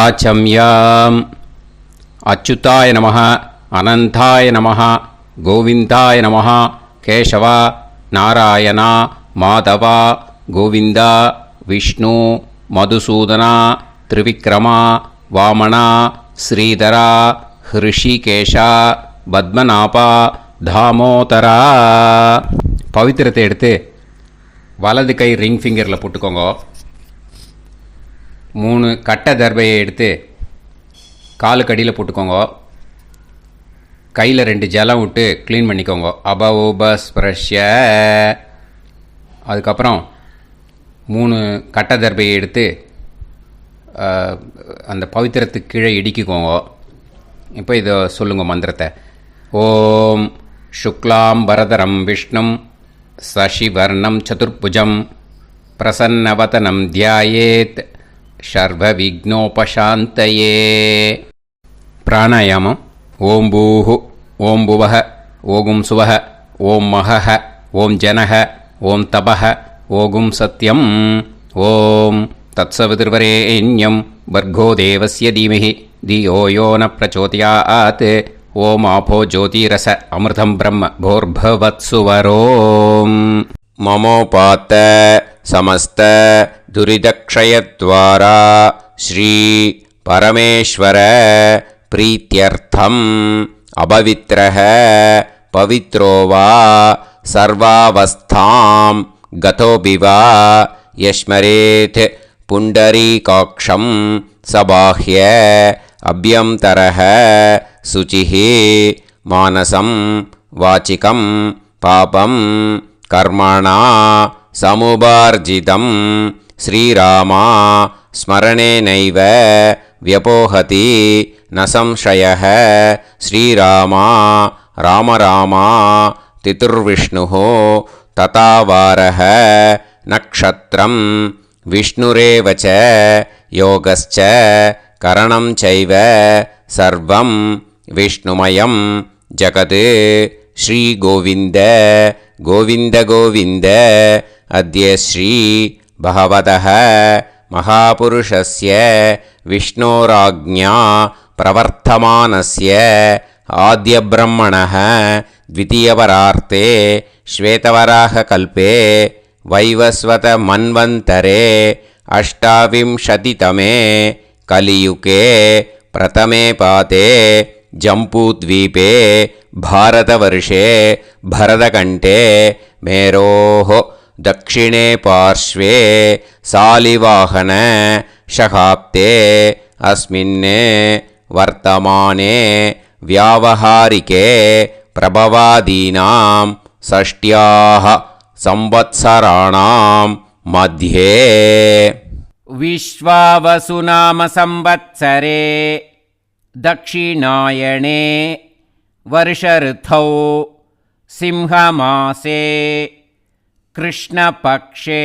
ஆச்சம்யாம். அச்சுதாய நமஹ, அனந்தாய நமஹ, கோவிந்தாய நமஹ, கேசவா, நாராயணா, மாதவா, கோவிந்தா, விஷ்ணு, மதுசூதனா, திரிவிக்ரமா, வாமனா, ஸ்ரீதரா, ஹிருஷிகேஷா, பத்மநாபா, தாமோதரா. பவித்திரத்தை எடுத்து வலது கை ரிங் ஃபிங்கரில் போட்டுக்கோங்க. 3 கட்டை தர்பையை எடுத்து காலுக்கடியில் போட்டுக்கோங்க. கையில் 2 ஜலம் விட்டு க்ளீன் பண்ணிக்கோங்க. அபவோபஸ்பிரஷ்ய. அதுக்கப்புறம் 3 கட்டை தர்பையை எடுத்து அந்த பவித்திரத்துக்கு கீழே இடிக்கிக்கோங்க. இப்போ இதை சொல்லுங்க மந்திரத்தை. ஓம் சுக்லாம் வரதரம் விஷ்ணும் சசிவர்ணம் சதுர்புஜம் பிரசன்னவதனம் தியாயேத் சர்வ விக்னோபசாந்தயே. பிராணாயாமம். ஓம் பூஹு, ஓம் புவஹ, ஓகும் சுவஹ, ஓம் மஹஹ, ஓம் ஜனஹ, ஓம் தபஹ, ஓகும் சத்யம். ஓம் தத்சவிதுர்வரேண்யம் வர்கோ தேவஸ்ய தீமஹி தியோ யோ ந பிரச்சோதயாத். ஓம் ஆபோ ஜோதிரச அமிர்தம் பிரம்ம போர்பவத்சுவரோம். மமோபாத்த சமஸ்த துரிதக்ஷயத்வாரா ஸ்ரீ பரமேஸ்வர பிரீத்யர்த்தம் அபவித்ரஹ பவித்ரோ வா சர்வாவஸ்தாம் கதோபிவா யஸ்மரேத் புண்டரீகாக்ஷம் சபாஹ்ய அப்யந்தரஹ சுச்சிஹ மானசம் வாச்சிகம் பாபம் கர்மணா சமுபார்ஜிதம் ஸ்ரீராமா ஸ்மரணேனைவ வ்யபோஹதி ந சம்சயः. ஸ்ரீராமா ராம ராமா திதுர்விஷ்ணுः ததாவாரः நக்ஷத்ரம் விஷ்ணுரேவ ச யோகஸ்ச கரணம் சைவ சர்வம் விஷ்ணுமயம் ஜகத். ஸ்ரீ கோவிந்த கோவிந்த கோவிந்த. அத்ய ஸ்ரீ பகவதः மகாபுருஷஸ்ய விஷ்ணோராஜ்ஞா பிரவர்த்தமானஸ்ய ஆத்யப்ரஹ்மணः த்விதீயவரார்த்தே ஸ்வேதவராககல்பே வைவஸ்வத மன்வந்தரே அஷ்டாவிம்சதிதமே கலியுகே பிரதமே பாதே ஜம்பூத்வீபே பாரதவர்ஷே பரதகண்டே மேரோः दक्षिणे पार्श्वे सालिवाहन शकाब्दे अस्मिन् वर्तमाने व्यावहारिके प्रभवादीनां षष्ट्याः संवत्सराणां मध्ये विश्वावसुनाम संवत्सरे दक्षिणायणे वर्षऋतौ सिंहमासे कृष्णपक्षे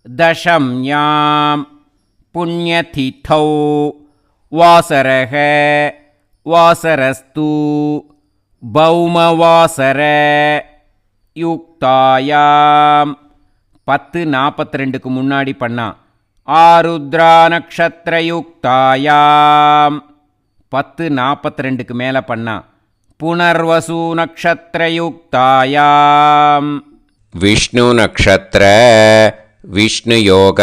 दशम्यां पुण्यतिथौ वासरः वासरस्तु भौमवासर युक्तायां 10:42க்கு முன்னாடி பண்ணா. ஆருத்ரா நக்ஷத்திர யுக்தாயாம் 10:42க்கு மேலே பண்ணா. புனர்வசு நக்ஷத்திர யுக்தாயாம் विष्णु नक्षत्र विष्णु योग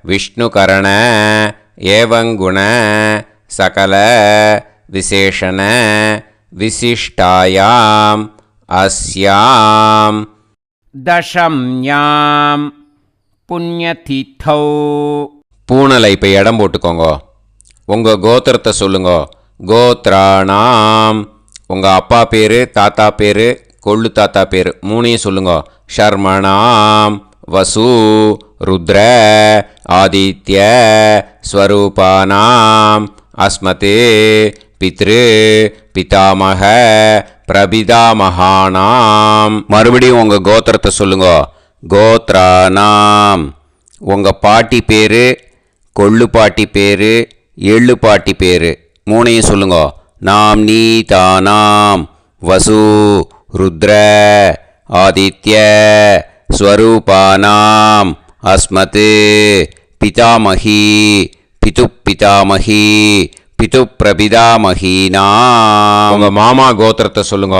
विष्णु करण एवं गुण सकल विशेषण विशिष्टायाम अस्याम தசம்யாம் புண்ணியதிதௌ. பூனலை இப்போ இடம் போட்டுக்கோங்க. உங்கள் கோத்திரத்தை சொல்லுங்க. கோத்ராணாம். உங்கள் அப்பா பேர், தாத்தா பேர், கொள்ளு தாத்தா பேர் 3ஐயும் சொல்லுங்க. ஷர்மணாம் வசு ருத்ர ஆதித்ய ஸ்வரூபானாம் அஸ்மத் பித்ரு பிதாமக பிரபிதாமகானாம். மறுபடியும் உங்கள் கோத்திரத்தை சொல்லுங்க. கோத்ரானாம். உங்கள் பாட்டி பேர், கொள்ளு பாட்டி பேர், எள்ளு பாட்டி பேர் 3ஐயும் சொல்லுங்க. நாம் நீதானாம் வசு ருத்ர ஆதித்ய ஸ்வரூபானாம் அஸ்மத் பிதாமகி பிது பிதாமகி பிது பிரபிதாமகீனாம். உங்கள் மாமா கோத்திரத்தை சொல்லுங்க.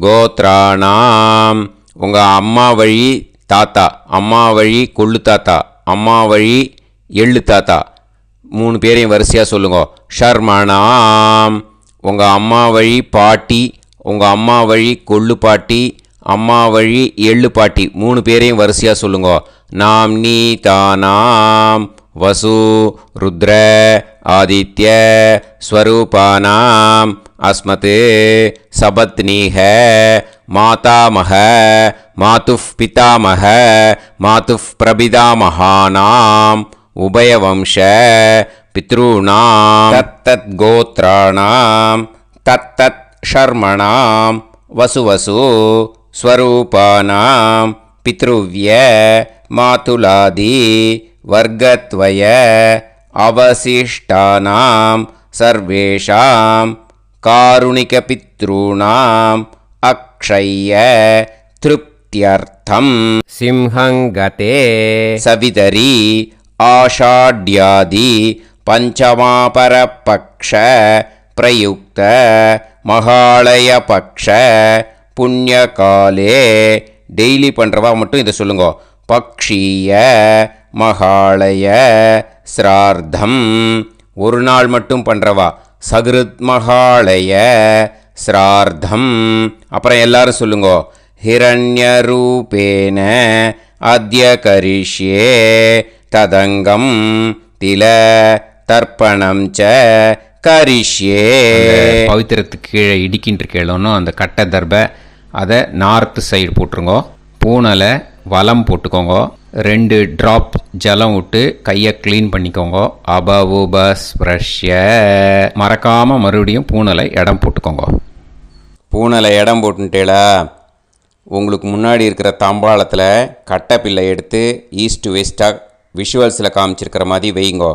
கோத்ராணாம். உங்கள் அம்மா வழி தாத்தா, அம்மா வழி கொள்ளு தாத்தா, அம்மா வழி எள்ளு தாத்தா, 3 பேரையும் வரிசையாக சொல்லுங்க. ஷர்மணாம். உங்கள் அம்மா வழி பாட்டி, உங்கள் அம்மா வழி கொள்ளு பாட்டி, அம்மா வழி எள்ளு பாட்டி, 3 பேரையும் வரிசையாக சொல்லுங்க. நாம் நீ தானாம் வசு ருத்ர ஆதித்ய ஸ்வரூபானாம் அஸ்மத் சபத்னீஹ மாதாமஹ மாதுஃப் பிதாமஹ மாதுஃப் பிரபிதாமஹானாம் உபயவம்ச பித்ருணாம் தத்தத் கோத்ராணாம் தத்தத் ஷர்மணாம் வசு ஸ்வரூபானாம் பித்ருவ்ய மாதுலாதி வர்க்கத்வய அவசிஷ்டானாம் சர்வேஷாம் காருணிகபித்ருணாம் அக்ஷய்ய திருப்தியர்த்தம் சிம்ஹங்கதே சவிதரி ஆஷாட்யாதி பஞ்சமாபரபக்ஷ பிரயுக்த மகாலய பக்ஷ புண்ணியகாலே. டெய்லி பண்ணுறவா மட்டும் இதை சொல்லுங்க. பக்ஷீய மகாலய ஸ்ரார்த்தம். ஒரு நாள் மட்டும் பண்ணுறவா சகிருத் மகாலய ஸ்ரார்த்தம். அப்புறம் எல்லாரும் சொல்லுங்க. ஹிரண்யரூபேன அத்ய கரிஷ்யே ததங்கம் தில தர்ப்பணம் ச கரிஷ்யே. பவித்திரத்துக்கு கீழே இடிக்கின்ற கேளோன்னு அந்த கட்டை தர்பை அதை நார்த்து சைடு போட்டுருங்கோ. பூனலை வலம் போட்டுக்கோங்க. 2 ட்ராப் ஜலம் விட்டு கையை க்ளீன் பண்ணிக்கோங்க. அபவுபஸ்ப்ரஷ்ய. மறக்காமல் மறுபடியும் பூனலை இடம் போட்டுக்கோங்க. பூனலை இடம் போட்டுட்டேளா, உங்களுக்கு முன்னாடி இருக்கிற தாம்பாளத்தில் கட்டை பிள்ளை எடுத்து ஈஸ்ட் வெஸ்ட்டாக விஷுவல்ஸில் காமிச்சிருக்கிற மாதிரி வைங்கோ.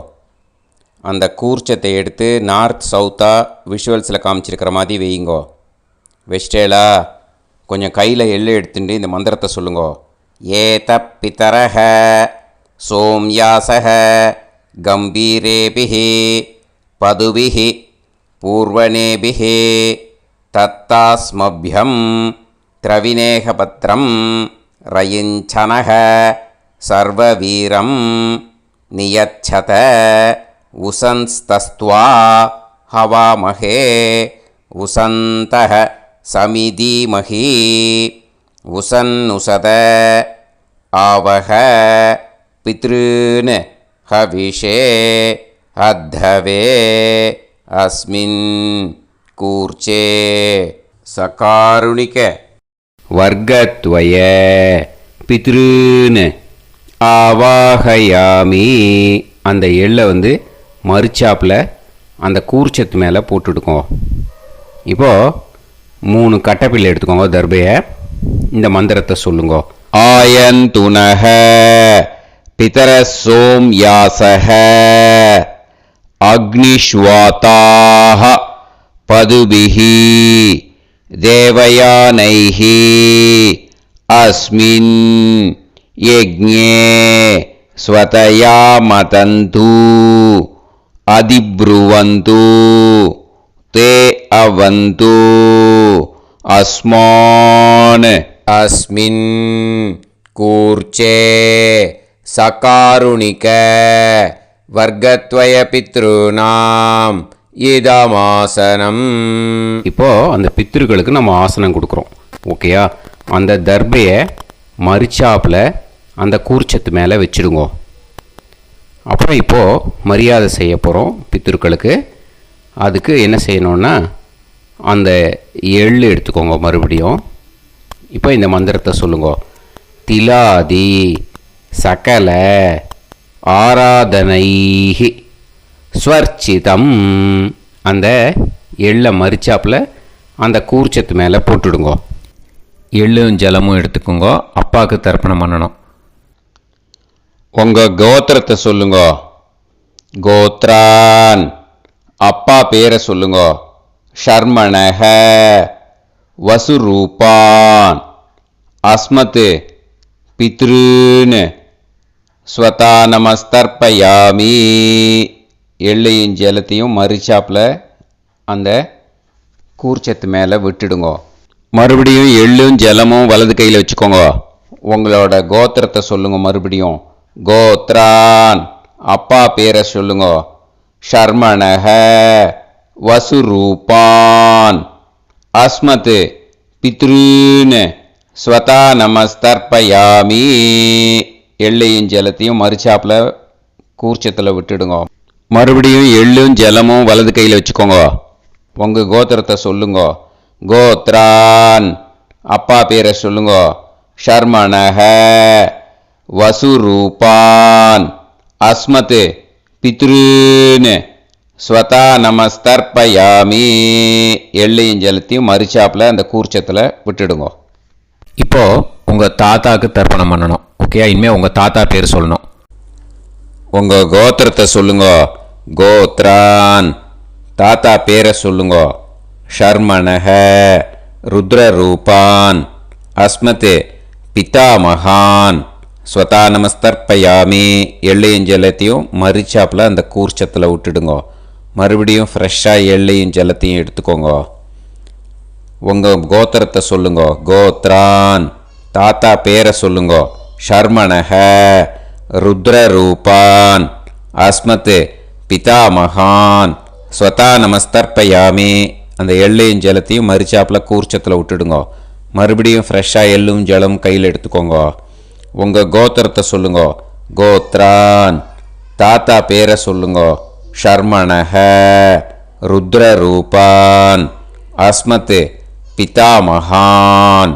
அந்த கூர்ச்சத்தை எடுத்து நார்த் சவுத்தாக விஷுவல்ஸில் காமிச்சிருக்கிற மாதிரி வைங்கோ. வெஸ்டேலா கொஞ்சம் கையில் எள்ளு எடுத்துட்டு இந்த மந்திரத்தை சொல்லுங்கோ. ஏத பிதரஹ சோம்யாசஹ கம்பீரேபிஹி பதுபிஹி பூர்வணேபிஹி தத்தாஸ்மப்யம் திரவிநேகபத்ரம் ரயிஞ்சனஹ சர்வவீரம் நியச்சத உசன்ஸ்தஸ்த்வா ஹவாமஹே உசந்தஹ சமிதீமஹி உசன்னுசத ஆவஹ பித்ருன் ஹவிஷே அத்தவே அஸ்மின் கூர்ச்சே சகாருணிக வர்க்கத்வய பித்ருன் ஆவாஹயாமி. அந்த எள்ளை மறுச்சாப்பில் அந்த கூர்ச்சத்து மேலே போட்டுடுக்கோங்க. இப்போது 3 கட்டப்பிள்ளை எடுத்துக்கோங்க. தர்பையை இந்த மந்திரத்தை சொல்லுங்க. ஆயந்துனஹ பிதர சோம்யாசஹ அக்னிஷ்வாதாஹ பதுபிஹி தேவயானைஹி அஸ்மின் யஜ்ஞே ஸ்வதயா மதந்து அதிப்ருவந்து தே அவது அஸ்மான் அஸ்மின் கூர்ச்சே சகாருணிக வர்க்கத்வய பித்ருநாம் இதமாசனம். இப்போது அந்த பித்ருக்களுக்கு நம்ம ஆசனம் கொடுக்குறோம். ஓகேயா? அந்த தர்பையை மரிச்சாப்பில் அந்த கூர்ச்சத்து மேலே வச்சுடுங்க. அப்புறம் இப்போது மரியாதை செய்ய போகிறோம் பித்ருக்களுக்கு. அதுக்கு என்ன செய்யணுன்னா அந்த எள்ளு எடுத்துக்கோங்க. மறுபடியும் இப்போ இந்த மந்திரத்தை சொல்லுங்க. திலாதி சகல ஆராதனைஹி ஸ்வர்ச்சிதம். அந்த எள்ளை மரிச்சாப்பில் அந்த கூர்ச்சத்து மேலே போட்டுடுங்க. எள்ளும் ஜலமும் எடுத்துக்கோங்க. அப்பாவுக்கு தர்ப்பணம் பண்ணணும். உங்கள் கோத்திரத்தை சொல்லுங்க. கோத்ரான். அப்பா பேரை சொல்லுங்க. ஷர்மணஹ வசுரூபான் அஸ்மத் பித்ருன் ஸ்வதா நமஸ்தர்ப்பயாமி. எள்ளையும் ஜலத்தையும் மறிச்சாப்பில் அந்த கூர்ச்சத்து மேலே விட்டுடுங்க. மறுபடியும் எள்ளும் ஜலமும் வலது கையில் வச்சுக்கோங்க. உங்களோட கோத்திரத்தை சொல்லுங்க. மறுபடியும் கோத்ரான், அப்பா பேரை சொல்லுங்க. ஷர்மணஹ, வசுரூபான், அஸ்மத், பித்ருன்னு, ஸ்வதா நமஸ்தர்ப்பயாமி. எள்ளையும் ஜலத்தையும் மறிச்சாப்பில் கூர்ச்சத்தில் விட்டுடுங்க. மறுபடியும் எள்ளும் ஜலமும் வலது கையில் வச்சுக்கோங்க. உங்கள் கோத்திரத்தை சொல்லுங்க. கோத்ரான், அப்பா பேரை சொல்லுங்க. ஷர்மணஹ, வசுரூபான், அஸ்மத், பித்ருன்னு, ஸ்வதா நமஸ்தர்ப்பயாமி. எள்ளையும் ஜலத்தையும் மறிச்சாப்பில் அந்த கூர்ச்சத்தில் விட்டுடுங்க. இப்போது உங்கள் தாத்தாவுக்கு தர்ப்பணம் பண்ணணும். ஓகே, இனிமேல் உங்கள் தாத்தா பேர் சொல்லணும். உங்கள் கோத்திரத்தை சொல்லுங்க. கோத்ரான், தாத்தா பேரை சொல்லுங்க. ஷர்மணஹ, ருத்ரரூபான், அஸ்மத், பிதாமகான், ஸ்வதா நமஸ்தர்ப்பயாமி. எள்ளையும் ஜலத்தையும் மறிச்சாப்பில் அந்த கூர்ச்சத்தில் விட்டுடுங்க. மறுபடியும் ஃப்ரெஷ்ஷாக எள்ளையும் ஜலத்தையும் எடுத்துக்கோங்க. உங்கள் கோத்திரத்தை சொல்லுங்க. கோத்ரான், தாத்தா பேரை சொல்லுங்க. ஷர்மணஹ, ருத்ரரூபான், அஸ்மத், பிதாமகான், ஸ்வதா நமஸ்தர்ப்பயாமி. அந்த எள்ளையும் ஜலத்தையும் மறிச்சாப்பில் கூர்ச்சத்தில் விட்டுடுங்க. மறுபடியும் ஃப்ரெஷ்ஷாக எள்ளும் ஜலம் கையில் எடுத்துக்கோங்க. உங்கள் கோத்திரத்தை சொல்லுங்க. கோத்ரான், தாத்தா பேரை சொல்லுங்க. ஷர்மணஹ, ருத்ரரூபான், அஸ்மத், பிதாமகான்,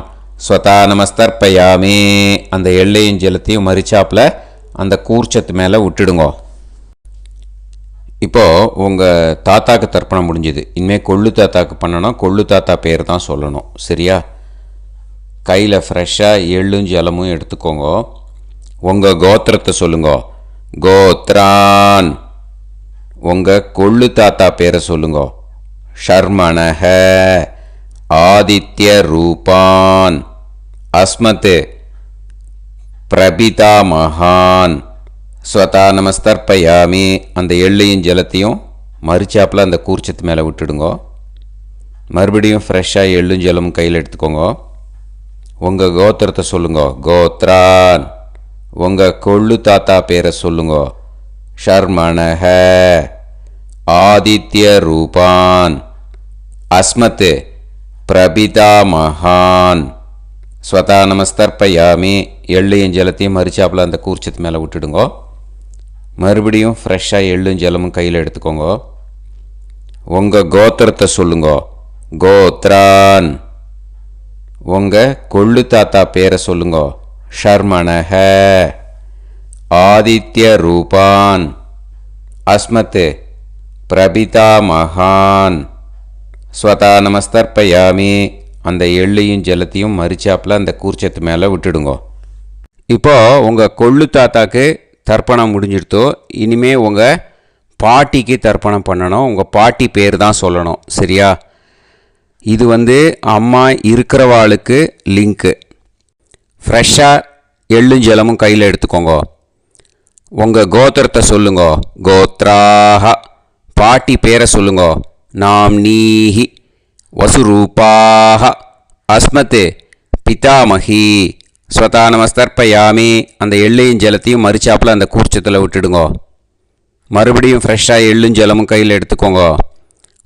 ஸ்வதா நமஸ்தர்ப்பயாமி. அந்த எள்ளையும் ஜலத்தையும் மறிச்சாப்பில் அந்த கூர்ச்சத்து மேலே விட்டுடுங்க. இப்போது உங்கள் தாத்தாக்கு தர்ப்பணம் முடிஞ்சுது. இனிமேல் கொள்ளு தாத்தாக்கு பண்ணணும். கொள்ளு தாத்தா பேர் தான் சொல்லணும். சரியா? கையில் ஃப்ரெஷ்ஷாக எள்ளும் ஜலமும் எடுத்துக்கோங்க. உங்கள் கோத்திரத்தை சொல்லுங்க. கோத்ரான், உங்கள் கொள்ளு தாத்தா பேரை சொல்லுங்க. ஷர்மணஹ, ஆதித்ய ரூபான், அஸ்மத், பிரபிதாமகான், ஸ்வதா நமஸ்தர்ப்பயாமி. அந்த எள்ளையும் ஜலத்தையும் மறிச்சாப்பில் அந்த கூர்ச்சத்து மேலே விட்டுடுங்க. மறுபடியும் ஃப்ரெஷ்ஷாக எள்ளும் ஜலமும் கையில் எடுத்துக்கோங்க. உங்கள் கோத்திரத்தை சொல்லுங்க. கோத்ரான், உங்கள் கொள்ளு தாத்தா பேரை சொல்லுங்க. ஷர்மணஹ, ஆதித்ய ரூபான், அஸ்மத், பிரபிதாமகான், ஸ்வதா நமஸ்தர்ப்பயாமி. எள்ளையும் ஜலத்தையும் மறிச்சாப்பில் அந்த கூர்ச்சத்து மேலே விட்டுடுங்க. மறுபடியும் ஃப்ரெஷ்ஷாக எள்ளும் ஜலமும் கையில் எடுத்துக்கோங்க. உங்கள் கோத்திரத்தை சொல்லுங்க. கோத்ரான், உங்கள் கொள்ளு தாத்தா பேரை சொல்லுங்க. ஷர்மணஹ, ஆதித்ய ரூபான், அஸ்மத், பிரபிதாமகான், ஸ்வதா நமஸ்தர்ப்பயாமி. அந்த எள்ளையும் ஜலத்தையும் மறிச்சாப்பில் அந்த கூர்ச்சத்து மேலே விட்டுடுங்க. இப்போது உங்கள் கொள்ளு தாத்தாக்கு தர்ப்பணம் முடிஞ்சிடுத்தோ. இனிமேல் உங்கள் பாட்டிக்கு தர்ப்பணம் பண்ணணும். உங்கள் பாட்டி பேர் தான் சொல்லணும். சரியா? இது அம்மா இருக்கிறவாளுக்கு லிங்க்கு. ஃப்ரெஷ்ஷாக எள்ளும் ஜலமும் கையில் எடுத்துக்கோங்க. உங்கள் கோத்திரத்தை சொல்லுங்க. கோத்ராஹ, பாட்டி பேரை சொல்லுங்க. நாம்னீஹி, வசுரூபாஹ, அஸ்மத், பிதாமகி, ஸ்வதா நமஸ்தர்ப்பயாமி. அந்த எள்ளையும் ஜலத்தையும் மறிச்சாப்பில் அந்த கூர்ச்சத்தில் விட்டுடுங்க. மறுபடியும் ஃப்ரெஷ்ஷாக எள்ளும் ஜலமும் கையில் எடுத்துக்கோங்க.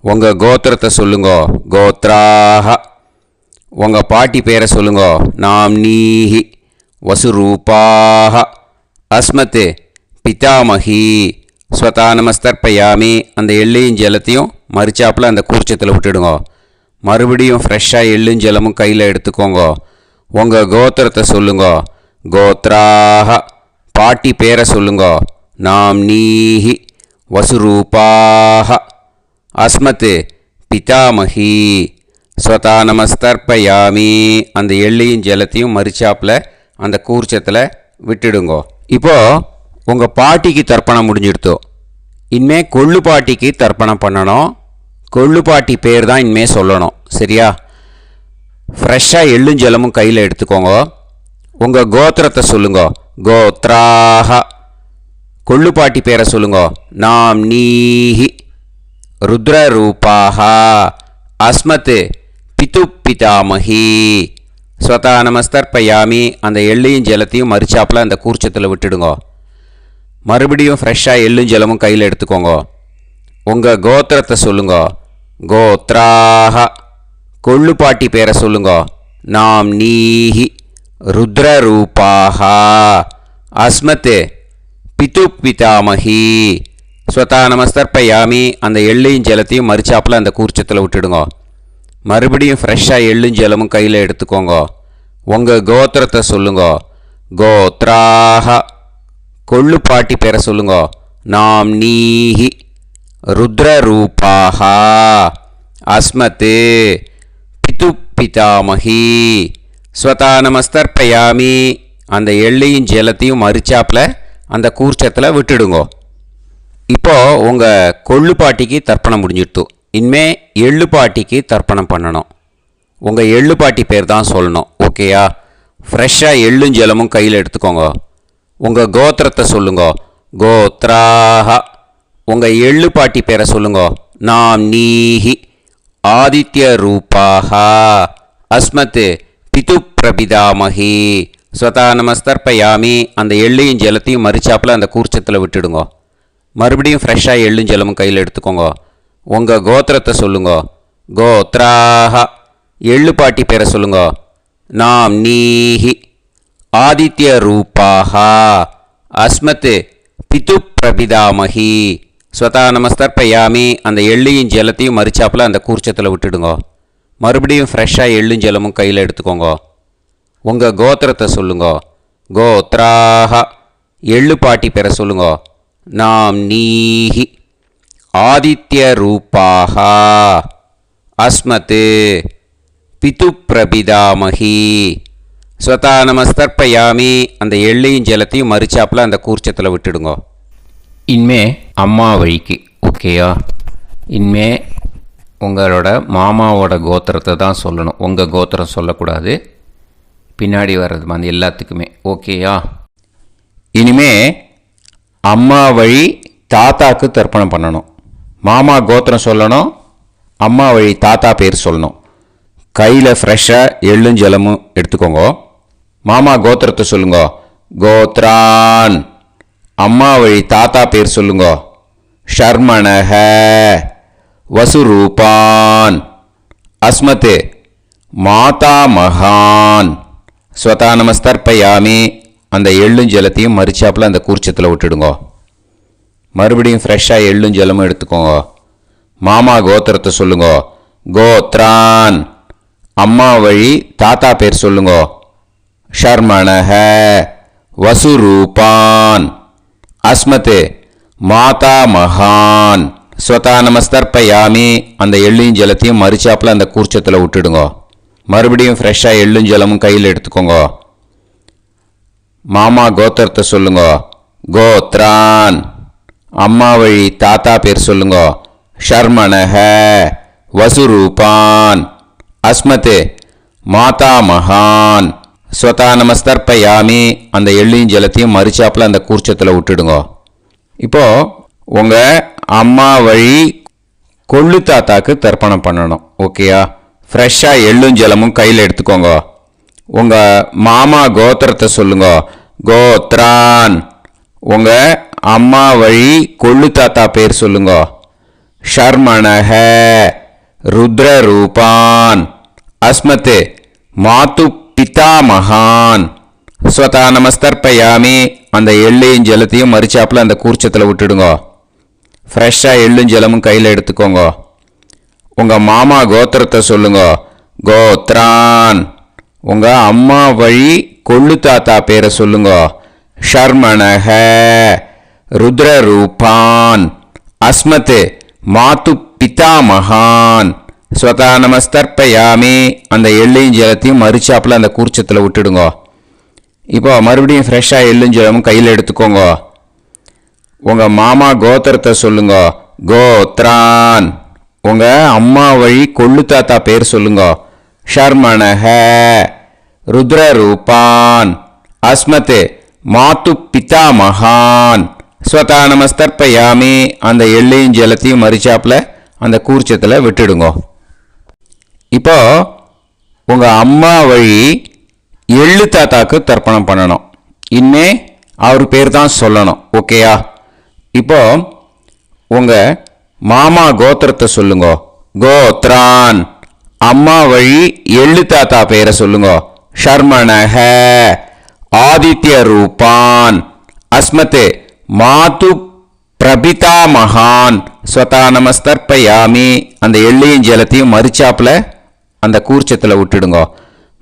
உங்கள் கோத்திரத்தை சொல்லுங்க. கோத்ராஹ, உங்கள் பாட்டி பேரை சொல்லுங்க. நாம்னீஹி, வசுரூபாஹ, அஸ்மத், பிதாமகி, ஸ்வதா நமஸ்தர்ப்பயாமி. அந்த எள்ளையும் ஜலத்தையும் மறிச்சாப்பில் அந்த கூர்ச்சத்தில் விட்டுடுங்க. மறுபடியும் ஃப்ரெஷ்ஷாக எள்ளும் ஜலமும் கையில் எடுத்துக்கோங்க. உங்கள் கோத்திரத்தை சொல்லுங்க. கோத்ராஹ, பாட்டி பேரை சொல்லுங்க. நாம்னீஹி, வசுரூபாஹ, அஸ்மத், பிதாமகி, ஸ்வதா நமஸ்தர்ப்பயாமி. அந்த எள்ளையும் ஜலத்தையும் மறிச்சாப்பில் அந்த கூர்ச்சத்தில் விட்டுடுங்க. இப்போது உங்கள் பாட்டிக்கு தர்ப்பணம் முடிஞ்சிடுத்தோ. இனிமேல் கொள்ளு பாட்டிக்கு தர்ப்பணம் பண்ணணும். கொள்ளு பாட்டி பேர் தான் இனிமேல் சொல்லணும். சரியா? ஃப்ரெஷ்ஷாக எள்ளும் ஜலமும் கையில் எடுத்துக்கோங்க. உங்கள் கோத்திரத்தை சொல்லுங்க. கோத்ராஹ, கொள்ளுப்பாட்டி பேரை சொல்லுங்க. நாம் நீஹி ருத்ரரூபாஹ அஸ்மத் பிது பிதாமஹி. ஸ்வதா நமஸ்தர்ப்பயாமி. அந்த எள்ளையும் ஜலத்தையும் மறிச்சாப்பில் அந்த கூர்ச்சத்தில் விட்டுடுங்க. மறுபடியும் ஃப்ரெஷ்ஷாக எள்ளும் ஜலமும் கையில் எடுத்துக்கோங்க. உங்கள் கோத்திரத்தை சொல்லுங்க. கோத்ராஹ. கொள்ளுப்பாட்டி பேரை சொல்லுங்க. நாம் நீஹி ருத்ரரூபாஹ அஸ்மத் பிது பிதாமஹி. ஸ்வதா நமஸ்தர்ப்பயாமி. அந்த எள்ளையும் ஜலத்தையும் மறிச்சாப்பில் அந்த கூர்ச்சத்தில் விட்டுடுங்க. மறுபடியும் ஃப்ரெஷ்ஷாக எள்ளும் ஜலமும் கையில் எடுத்துக்கோங்க. உங்கள் கோத்திரத்தை சொல்லுங்க. கோத்ராஹ. கொள்ளுப்பாட்டி பேரை சொல்லுங்க. நாம் நீஹி ருத்ரரூபாஹ அஸ்மத் பிது பிதாமஹி. ஸ்வதா நமஸ்தர்ப்பயாமி. அந்த எள்ளையும் ஜலத்தையும் மறிச்சாப்பில் அந்த கூர்ச்சத்தில் விட்டுடுங்க. இப்போது உங்கள் கொள்ளுப்பாட்டிக்கு தர்ப்பணம் முடிஞ்சிடுத்து. இனிமே எள்ளுப்பாட்டிக்கு தர்ப்பணம் பண்ணணும். உங்கள் எள்ளுப்பாட்டி பேர் தான் சொல்லணும். ஓகேயா? ஃப்ரெஷ்ஷாக எள்ளும் ஜலமும் கையில் எடுத்துக்கோங்க. உங்கள் கோத்திரத்தை சொல்லுங்க. கோத்ராஹ. உங்கள் எள்ளுப்பாட்டி பேரை சொல்லுங்க. நாம் நீஹி ஆதித்ய ரூபாஹ அஸ்மத் பிது பிரபிதாமஹி. ஸ்வதா நமஸ்தர்ப்பயாமி. அந்த எள்ளையும் ஜலத்தையும் மறிச்சாப்பில் அந்த கூர்ச்சத்தில் விட்டுடுங்க. மறுபடியும் ஃப்ரெஷ்ஷாக எள்ளும் ஜலமும் கையில் எடுத்துக்கோங்க. உங்கள் கோத்திரத்தை சொல்லுங்க. கோத்ராஹ. எள்ளுப்பாட்டி பேரை சொல்லுங்க. நாம் நீஹி ஆதித்ய ரூபாஹ அஸ்மத் பிது பிரபிதாமஹி. ஸ்வதா நமஸ்தர்ப்பயாமி. அந்த எள்ளையும் ஜலத்தையும் மறிச்சாப்பில் அந்த கூர்ச்சத்தில் விட்டுடுங்க. மறுபடியும் ஃப்ரெஷ்ஷாக எள்ளும் ஜலமும் கையில் எடுத்துக்கோங்க. உங்கள் கோத்திரத்தை சொல்லுங்க. கோத்ராஹ. எள்ளுப்பாட்டி பேரை சொல்லுங்க. நாம் நீஹி ஆதித்ய ரூபாஹ அஸ்மத் பிது பிரபிதாமஹி. ஸ்வதா நமஸ்தர்ப்பயாமி. அந்த எள்ளையும் ஜலத்தையும் மறிச்சாப்பில் அந்த கூர்ச்சத்தில் விட்டுடுங்க. இனிமே அம்மா வழிக்கு. ஓகேயா? இனிமே உங்களோட மாமாவோட கோத்திரத்தை தான் சொல்லணும். உங்கள் கோத்திரம் சொல்லக்கூடாது. பின்னாடி வர்றது வந்து எல்லாத்துக்குமே. ஓகேயா? இனிமே அம்மா வழி தாத்தாக்கு தர்ப்பணம் பண்ணணும். மாமா கோத்திரம் சொல்லணும். அம்மா வழி தாத்தா பேர் சொல்லணும். கையில் ஃப்ரெஷ்ஷாக எள்ளும் ஜலமும் எடுத்துக்கோங்க. மாமா கோத்திரத்தை சொல்லுங்க. கோத்ரான். அம்மா வழி தாத்தா பேர் சொல்லுங்க. ஷர்மணஹ வசுரூபான் அஸ்மத் மாதா மகான். ஸ்வதா நமஸ்தர்ப்பயாமி. அந்த எள்ளும் ஜலத்தையும் மறிச்சாப்பில் அந்த கூர்ச்சத்தில் விட்டுடுங்க. மறுபடியும் ஃப்ரெஷ்ஷாக எள்ளும் ஜலமும் எடுத்துக்கோங்க. மாமா கோத்திரத்தை சொல்லுங்க. கோத்ரான். அம்மா வழி தாத்தா பேர் சொல்லுங்க. ஷர்மணஹ வசுரூபான் அஸ்மத் மாதா மகான். ஸ்வதா நமஸ்தர்ப்பயாமி. அந்த எள்ளையும் ஜலத்தையும் மறிச்சாப்பில் அந்த கூர்ச்சத்தில் விட்டுடுங்க. மறுபடியும் ஃப்ரெஷ்ஷாக எள்ளும் ஜலமும் கையில் எடுத்துக்கோங்க. மாமா கோத்திரத்தை சொல்லுங்க. கோத்ரான். அம்மா வழி தாத்தா பேர் சொல்லுங்க. ஷர்மணஹ வசுரூபான் அஸ்மத் மாதா மகான். ஸ்வதா நமஸ்தர்ப்பயாமி. அந்த எள்ளையும் ஜலத்தையும் மறிச்சாப்பில் அந்த கூர்ச்சத்தில் விட்டுடுங்க. இப்போது உங்கள் அம்மா வழி கொள்ளு தாத்தாக்கு தர்ப்பணம் பண்ணணும். ஓகேயா? ஃப்ரெஷ்ஷாக எள்ளும் ஜலமும் கையில் எடுத்துக்கோங்க. உங்கள் மாமா கோத்திரத்தை சொல்லுங்க. கோத்ரான். உங்கள் அம்மா வழி கொள்ளு தாத்தா பேர் சொல்லுங்க. ஷர்மணஹ ருத்ரரூபான் அஸ்மத் மாது பிதாமகான். ஸ்வதா நமஸ்தர்ப்பயாமி. அந்த எள்ளையும் ஜலத்தையும் மறிச்சாப்பில் அந்த கூர்ச்சத்தில் விட்டுடுங்க. ஃப்ரெஷ்ஷாக எள்ளும் ஜலமும் கையில் எடுத்துக்கோங்க. உங்கள் மாமா கோத்திரத்தை சொல்லுங்க. கோத்ரான். உங்கள் அம்மா வழி கொள்ளு தாத்தா பேரை சொல்லுங்க. ஷர்மணஹ ருத்ரரூபான் அஸ்மத் மாது பிதாமகான். ஸ்வதா நமஸ்தர்ப்பயாமி. அந்த எள்ளையும் ஜலத்தையும் மறிச்சாப்பில் அந்த கூர்ச்சத்தில் விட்டுடுங்க. இப்போ மறுபடியும் ஃப்ரெஷ்ஷாக எள்ளும் ஜலமும் கையில் எடுத்துக்கோங்க. உங்கள் மாமா கோத்திரத்தை சொல்லுங்க. கோத்ரான். உங்கள் அம்மா வழி கொள்ளு தாத்தா பேர் சொல்லுங்க. ஷர்மணஹ ருத்ரரூபான் அஸ்மத் மாது பிதாமகான். ஸ்வதா நமஸ்தர்ப்பயாமி அந்த எள்ளையும் ஜலத்தையும் மறிச்சாப்பில் அந்த கூர்ச்சத்தில் விட்டுடுங்க. இப்போ உங்கள் அம்மா வழி எள்ளு தாத்தாக்கு தர்ப்பணம் பண்ணணும். இனிமே அவர் பேர் தான் சொல்லணும். ஓகேயா? இப்போ உங்கள் மாமா கோத்திரத்தை சொல்லுங்க. கோத்ரான். அம்மா வழி எள்ளு தாத்தா பேரை சொல்லுங்க. ஷர்மணஹ ஆதித்ய ரூபான் அஸ்மதே மாது பிரபிதா மகான் ஸ்வதா நமஸ்தர்ப்பயாமி அந்த எள்ளையும் ஜலத்தையும் மறிச்சாப்பில் அந்த கூர்ச்சத்தில் விட்டுடுங்க.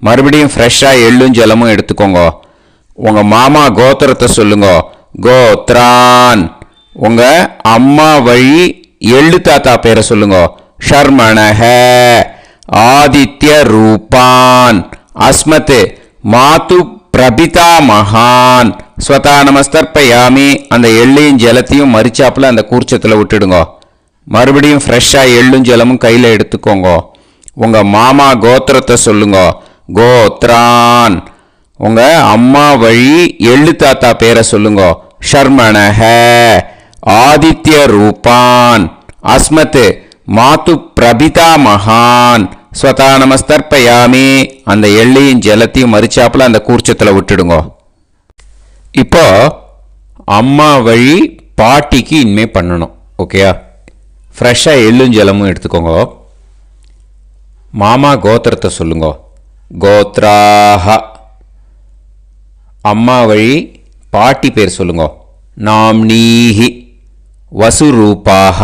மறுபடியும் ஃப்ரெஷ்ஷாக எள்ளும் ஜலமும் எடுத்துக்கோங்க. உங்கள் மாமா கோத்திரத்தை சொல்லுங்க. கோத்ரான். உங்கள் அம்மா வழி எள்ளு தாத்தா பேரை சொல்லுங்க. ஷர்மணஹ ஆதித்ய ரூபான் அஸ்மத் மாது பிரபிதா மகான் ஸ்வதா நமஸ்தர்ப்பயாமி அந்த எள்ளையும் ஜலத்தையும் மறிச்சாப்பில் அந்த கூர்ச்சத்தில் விட்டுடுங்க. மறுபடியும் ஃப்ரெஷ்ஷாக எள்ளும் ஜலமும் கையில் எடுத்துக்கோங்க. உங்கள் மாமா கோத்திரத்தை சொல்லுங்க. கோத்ரான். உங்கள் அம்மா வழி எள்ளு தாத்தா பேரை சொல்லுங்க. ஷர்மணஹ ஆதித்ய ரூபான் அஸ்மத் மாது பிரபிதா மகான் ஸ்வதா நமஸ்தர்ப்பயாமி அந்த எள்ளையும் ஜலத்தையும் மறிச்சாப்பில் அந்த கூர்ச்சத்தில் விட்டுடுங்க. இப்போ அம்மா வழி பாட்டிக்கு இனிமே பண்ணணும். ஓகேயா? ஃப்ரெஷ்ஷாக எள்ளும் ஜலமும் எடுத்துக்கோங்க. மாமா கோத்திரத்தை சொல்லுங்க. கோத்ராஹ. அம்மா வழி பாட்டி பேர் சொல்லுங்க. நாம்னீஹி வசுரூபாஹ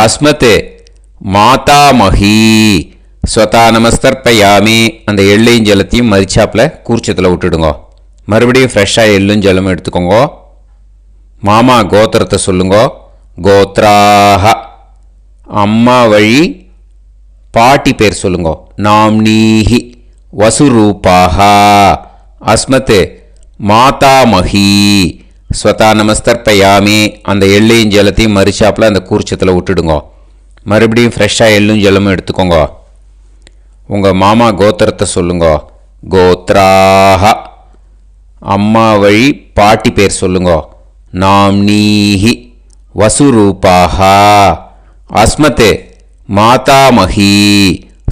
அஸ்மத் மாதாமஹி ஸ்வதா நமஸ்தர்ப்பயாமி அந்த எள்ளையும் ஜலத்தையும் மறிச்சாப்பில் கூர்ச்சத்தில் விட்டுடுங்க. மறுபடியும் ஃப்ரெஷ்ஷாக எள்ளும் ஜலமும் எடுத்துக்கோங்க. மாமா கோத்திரத்தை சொல்லுங்க. கோத்ராஹ. அம்மா வழி பாட்டி பேர் சொல்லுங்க. நாம்னீஹி வசுரூபாஹ அஸ்மத் மாதாமஹி ஸ்வதா நமஸ்தர்ப்பயாமி அந்த எள்ளையும் ஜலத்தையும் மறிச்சாப்பில் அந்த கூர்ச்சத்தில் விட்டுடுங்க. மறுபடியும் ஃப்ரெஷ்ஷாக எள்ளும் ஜலமும் எடுத்துக்கோங்க. உங்கள் மாமா கோத்திரத்தை சொல்லுங்க. கோத்ராஹ. அம்மா வழி பாட்டி பேர் சொல்லுங்க. நாம்னீஹி வசுரூபாஹ அஸ்மத் மாதாமஹி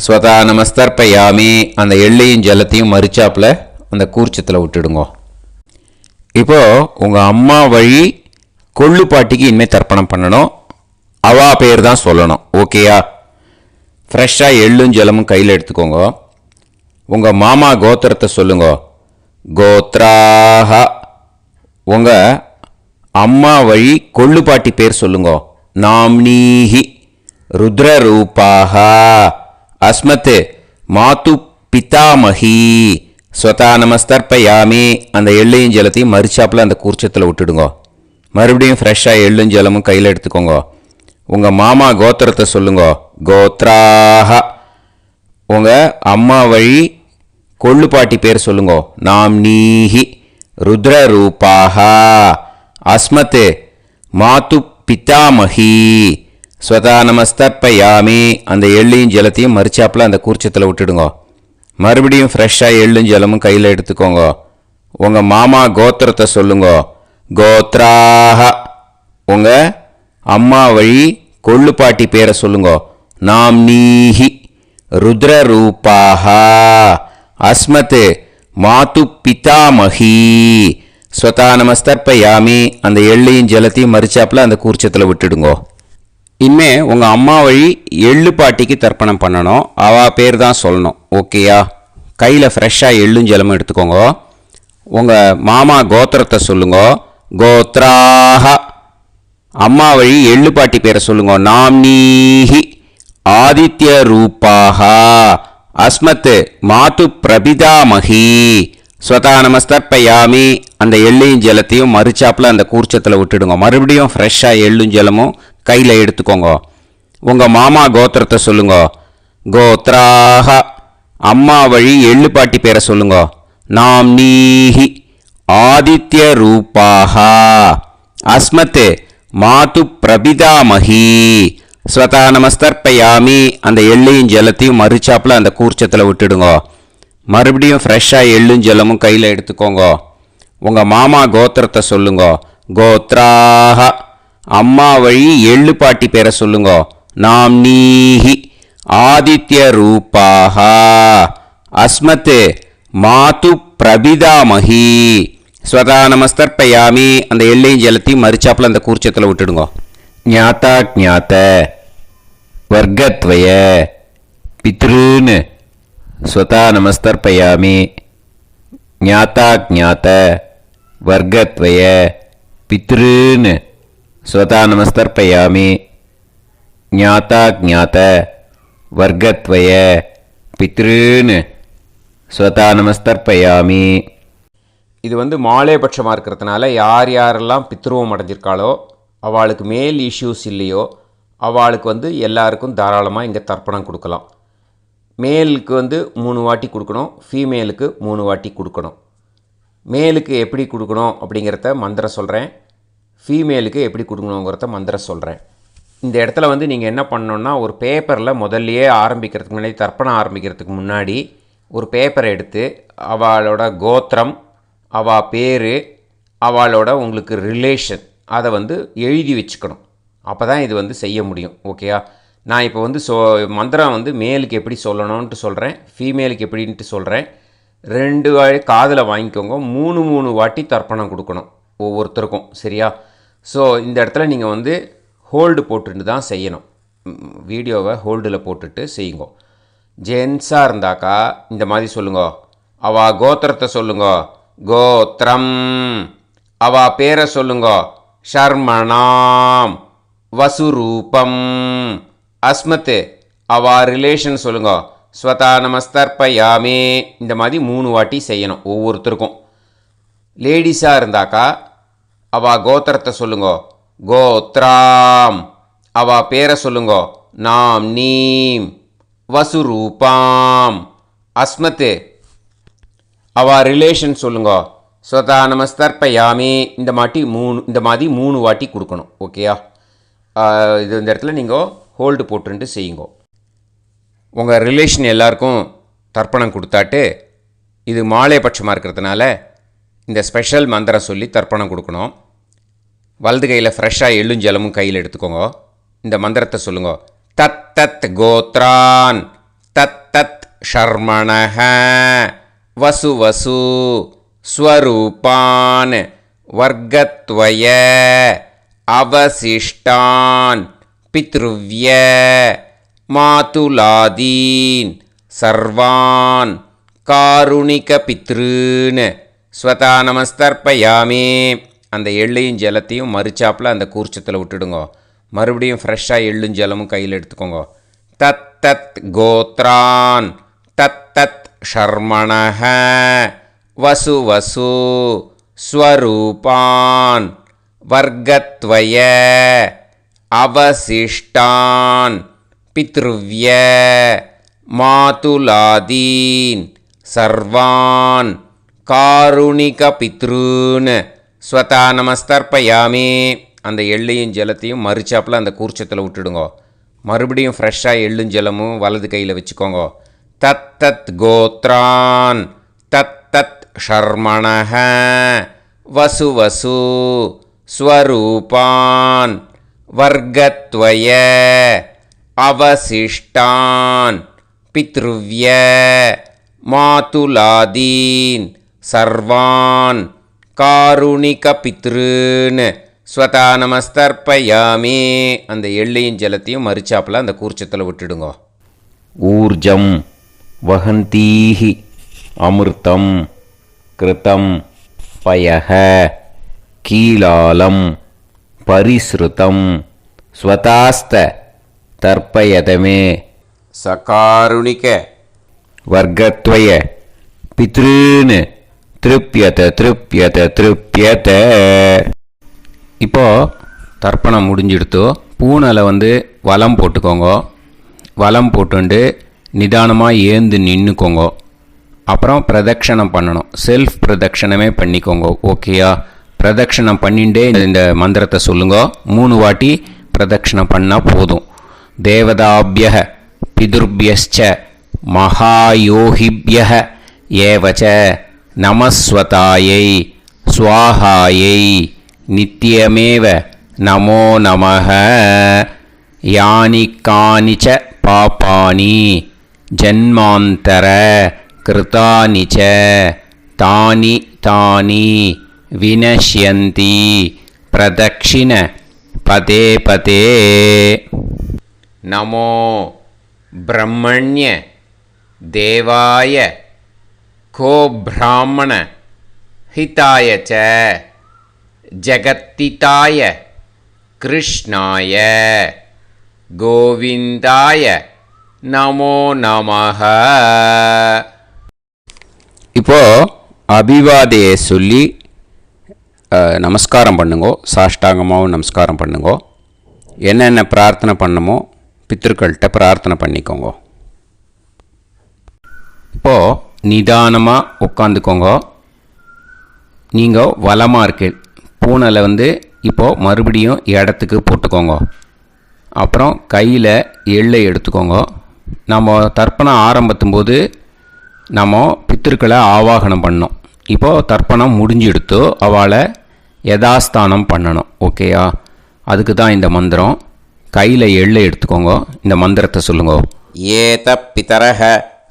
ஸ்வதா நமஸ்தர்ப்பயாமி அந்த எள்ளையும் ஜலத்தையும் மறிச்சாப்பில் அந்த கூர்ச்சத்தில் விட்டுடுங்க. இப்போ உங்கள் அம்மா வழி கொள்ளு பாட்டிக்கு இனிமேல் தர்ப்பணம் பண்ணணும். அவா பேர் தான் சொல்லணும். ஓகேயா? ஃப்ரெஷ்ஷாக எள்ளும் ஜலமும் கையில் எடுத்துக்கோங்க. உங்கள் மாமா கோத்திரத்தை சொல்லுங்க. கோத்ராஹ. உங்கள் அம்மா வழி கொள்ளு பாட்டி பேர் சொல்லுங்க. நாம்னீஹி ருத்ரரூபாஹ அஸ்மத் மாது பிதாமஹி ஸ்வதா நமஸ்தர்ப்பயாமி அந்த எள்ளையும் ஜலத்தையும் மறிச்சாப்பில் அந்த கூர்ச்சத்தில் விட்டுடுங்க. மறுபடியும் ஃப்ரெஷ்ஷாக எள்ளும் ஜலமும் கையில் எடுத்துக்கோங்க. உங்கள் மாமா கோத்திரத்தை சொல்லுங்க. கோத்ராஹ. உங்கள் அம்மா வழி கொள்ளு பாட்டி பேர் சொல்லுங்க. நாம்னீஹி ருத்ரரூபாஹ அஸ்மத் மாது பிதாமஹி ஸ்வதா நமஸ்தர்ப்பயாமி அந்த எள்ளையும் ஜலத்தையும் மறிச்சாப்பில் அந்த கூர்ச்சத்தில் விட்டுடுங்க. மறுபடியும் ஃப்ரெஷ்ஷாக எள்ளும் ஜலமும் கையில் எடுத்துக்கோங்க. உங்கள் மாமா கோத்திரத்தை சொல்லுங்க. கோத்ராஹ. உங்கள் அம்மா வழி கொள்ளு பாட்டி பேரை சொல்லுங்க. நாம்னீஹி ருத்ரரூபாஹ அஸ்மத் மாது பிதாமஹி ஸ்வதா நமஸ்தர்ப்பயாமி அந்த எள்ளையும் ஜலத்தையும் மறிச்சாப்பில் அந்த கூர்ச்சத்தில் விட்டுடுங்க. இனிமே உங்கள் அம்மா வழி எள்ளு பாட்டிக்கு தர்ப்பணம் பண்ணணும். அவா பேர் தான் சொல்லணும். ஓகேயா? கையில் ஃப்ரெஷ்ஷாக எள்ளும் ஜலமும் எடுத்துக்கோங்க. உங்கள் மாமா கோத்திரத்தை சொல்லுங்க. கோத்ராஹ. அம்மா வழி எள்ளு பாட்டி பேரை சொல்லுங்க. நாம்னீஹி ஆதித்ய ரூபாஹ அஸ்மத் மாது பிரபிதாமஹி ஸ்வதா நமஸ்தர்ப்பயாமி அந்த எள்ளையும் ஜலத்தையும் மறிச்சாப்பில் அந்த கூர்ச்சத்தில் விட்டுடுங்க. மறுபடியும் ஃப்ரெஷ்ஷாக எள்ளும் ஜலமும் கையில் எடுத்துக்கோங்க. உங்கள் மாமா கோத்திரத்தை சொல்லுங்க. கோத்ராஹ. அம்மா வழி எள்ளு பாட்டி பேரை சொல்லுங்க. நாம்னீஹி ஆதித்ய ரூபாஹ அஸ்மத் மாது பிரபிதாமஹி ஸ்வதா நமஸ்தர்ப்பயாமி அந்த எள்ளையும் ஜலத்தையும் மறிச்சாப்பில் அந்த கூர்ச்சத்தில் விட்டுடுங்க. மறுபடியும் ஃப்ரெஷ்ஷாக எள்ளும் ஜலமும் கையில் எடுத்துக்கோங்க. உங்கள் மாமா கோத்திரத்தை சொல்லுங்க. கோத்ராஹ. அம்மா வழி எள்ளு பாட்டி பேரை சொல்லுங்க. நாம்னீஹி ஆதித்ய ரூபாஹ. அஸ்மத் மாது பிரபிதாமஹி. ஸ்வதா நமஸ்தர்ப்பயாமி. அந்த எள்ளையும் ஜலத்தையும் மறிச்சாப்பில் அந்த கூர்ச்சத்தில் விட்டுடுங்க. ஞாத்தா ஜாத்த வர்க்கத்வய பித்ருன் ஸ்வதா நமஸ்தர்ப்பயாமி. ஞாத்தா ஜாத்த வர்க்கத்வய பித்ருன் ஸ்வதா நமஸ்தர்ப்பயாமி. ஞாத்தா ஜாத்த வர்க்கத்வய பித்ருன் ஸ்வதா நமஸ்தர்ப்பயாமி. இது மாலேபட்சமாக இருக்கிறதுனால யார் யாரெல்லாம் பித்ருவம் அடைஞ்சிருக்காளோ அவளுக்கு மேல் இஷ்யூஸ் இல்லையோ அவளுக்கு எல்லாருக்கும் தாராளமாக இங்கே தர்ப்பணம் கொடுக்கலாம். மேலுக்கு 3 வாட்டி கொடுக்கணும், ஃபீமேலுக்கு 3 வாட்டி கொடுக்கணும். மேலுக்கு எப்படி கொடுக்கணும் அப்படிங்கிறத மந்திரம் சொல்கிறேன், ஃபீமேலுக்கு எப்படி கொடுக்கணுங்கிறத மந்திரம் சொல்கிறேன். இந்த இடத்துல நீங்கள் என்ன பண்ணணுன்னா, ஒரு பேப்பரில் முதல்லையே ஆரம்பிக்கிறதுக்கு முன்னாடி, தர்ப்பணம் ஆரம்பிக்கிறதுக்கு முன்னாடி ஒரு பேப்பரை எடுத்து அவளோட கோத்திரம், அவள் பேர், அவளோட உங்களுக்கு ரிலேஷன் அதை எழுதி வச்சுக்கணும். அப்போ தான் இது செய்ய முடியும். ஓகேயா? நான் இப்போ மந்திரம் மேலுக்கு எப்படி சொல்லணும்ன்ட்டு சொல்கிறேன், ஃபீமேலுக்கு எப்படின்ட்டு சொல்கிறேன். 2 வாட்டி காதில் வாங்கிக்கோங்க. 3 வாட்டி தர்ப்பணம் கொடுக்கணும் ஒவ்வொருத்தருக்கும். சரியா? ஸோ இந்த இடத்துல நீங்கள் ஹோல்டு போட்டுட்டு தான் செய்யணும். வீடியோவை ஹோல்டில் போட்டுட்டு செய்யுங்க. ஜென்ஸாக இருந்தாக்கா இந்த மாதிரி சொல்லுங்க. அவள் கோத்திரத்தை சொல்லுங்க, கோத்ரம். அவள் பேரை சொல்லுங்க, ஷர்மணாம் வசுரூபம். அஸ்மத். அவள் ரிலேஷன் சொல்லுங்க, ஸ்வதா நமஸ்தர்ப்பயாமி. இந்த மாதிரி 3 வாட்டி செய்யணும் ஒவ்வொருத்தருக்கும். லேடிஸாக இருந்தாக்கா அவள் கோத்திரத்தை சொல்லுங்க, கோத்ராம். அவள் பேரை சொல்லுங்க, நாம் நீம் வசுரூபாம். அஸ்மத். அவள் ரிலேஷன் சொல்லுங்க, ஸ்வதா நமஸ்தர்ப்பயாமி. இந்த மாதிரி 3 வாட்டி கொடுக்கணும். ஓகேயா? இந்த இடத்துல நீங்கள் ஹோல்டு போட்டுட்டு செய்யுங்க. உங்கள் ரிலேஷன் எல்லாருக்கும் தர்ப்பணம் கொடுத்தாட்டு இது மாலைபட்சமாக இருக்கிறதுனால இந்த ஸ்பெஷல் மந்திரம் சொல்லி தர்ப்பணம் கொடுக்கணும். வலது கையில் ஃப்ரெஷ்ஷாக எள்ளும் ஜலமும் கையில் எடுத்துக்கோங்க. இந்த மந்திரத்தை சொல்லுங்க. தத் தத் கோத்ரான் தத் தத் ஷர்மணஹ வசு வசு ஸ்வரூபான் வர்க்கத்வய அவசிஷ்டான் பித்ருவ்ய மாதுலாதீன் சர்வான் காருணிக பித்ருன் ஸ்வதா நமஸ்தர்ப்பயாமி. அந்த எள்ளையும் ஜலத்தையும் மறிச்சாப்பில் அந்த கூர்ச்சத்தில் விட்டுடுங்க. மறுபடியும் ஃப்ரெஷ்ஷாக எள்ளும் ஜலமும் கையில் எடுத்துக்கோங்க. தத் தத் கோத்ரான் தத் தத் ஷர்மணஹ வசு வசு ஸ்வரூபான் வர்க்கத்வய அவசிஷ்டான் பித்ருவ்ய மாதுலாதீன் சர்வான் காருணிக பித்ருன் ஸ்வதா நமஸ்தர்ப்பயாமி. அந்த எள்ளையும் ஜலத்தையும் மறிச்சாப்பில் அந்த கூர்ச்சத்தில் விட்டுடுங்க. மறுபடியும் ஃப்ரெஷ்ஷாக எள்ளும் ஜலமும் வலது கையில் வச்சுக்கோங்க. தத் தத் கோத்ரான் தத் தத் ஷர்மணஹ வசு வசு ஸ்வரூபான் வர்க்கத்வய அவசிஷ்டான் பித்ருவ்ய மாதுலாதீன் சர்வான் காருணிக பித்ருன் ஸ்வதா நமஸ்தர்ப்பயாமி. அந்த எள்ளையும் ஜலத்தையும் மறிச்சாப்பில் அந்த கூர்ச்சத்தில் விட்டுடுங்க. ஊர்ஜம் வஹந்தீஹி அமிர்தம் கிருதம் பயஹ கீலாலம் பரிஸ்ருதம் ஸ்வதாஸ்த தர்ப்பயதமே சகாருணிக வர்க்கத்வய பித்ருன் திருப்யத திருப்யத திருப்யத. இப்போது தர்ப்பணம் முடிஞ்சிடுத்தோ பூனலை வலம் போட்டுக்கோங்க. வலம் போட்டுண்டு நிதானமாக ஏந்து நின்றுக்கோங்க. அப்புறம் பிரதட்சணம் பண்ணணும். செல்ஃப் பிரதட்சணமே பண்ணிக்கோங்க. ஓகேயா? பிரதட்சணம் பண்ணிண்டே இந்த மந்திரத்தை சொல்லுங்க. 3 வாட்டி பிரதட்சணம் பண்ணால் போதும். தேவதாபிய பிதுர்பியஸ்ச மகாயோகிபிய ஏவச்ச நமஸ்வதாயை ஸ்வாஹாயை நித்யமேவ நமோ நமः. யானி கானிச்ச பாபானி ஜன்மாந்தர கிருதானி ச தானி தானி வினஷ்யந்தி பிரதக்ஷிண பதே பதே. நமோ பிரம்மண்ய தேவாய கோ பிராமண ஹிதாய ச ஜகத்திதாய கிருஷ்ணாய கோவிந்தாய நமோ நமः. இப்போ அபிவாதையை சொல்லி நமஸ்காரம் பண்ணுங்கோ. சாஷ்டாங்கமாகவும் நமஸ்காரம் பண்ணுங்கோ. என்னென்ன பிரார்த்தனை பண்ணமோ பித்திருக்கள்கிட்ட பிரார்த்தனை பண்ணிக்கோங்க. இப்போது நிதானமாக உட்காந்துக்கோங்க. நீங்கள் வலமாக இருக்கு பூனலை இப்போது மறுபடியும் இடத்துக்கு போட்டுக்கோங்க. அப்புறம் கையில் எள்ளை எடுத்துக்கோங்க. நம்ம தர்ப்பணம் ஆரம்பத்தும் போது நம்ம பித்திருக்களை ஆவாகனம் பண்ணோம். இப்போது தர்ப்பணம் முடிஞ்செடுத்து அவளை யதாஸ்தானம் பண்ணணும். ஓகேயா? அதுக்கு தான் இந்த மந்திரம். கையில் எள்ளை எடுத்துக்கோங்க. இந்த மந்திரத்தை சொல்லுங்க. ஏத பிதரஹ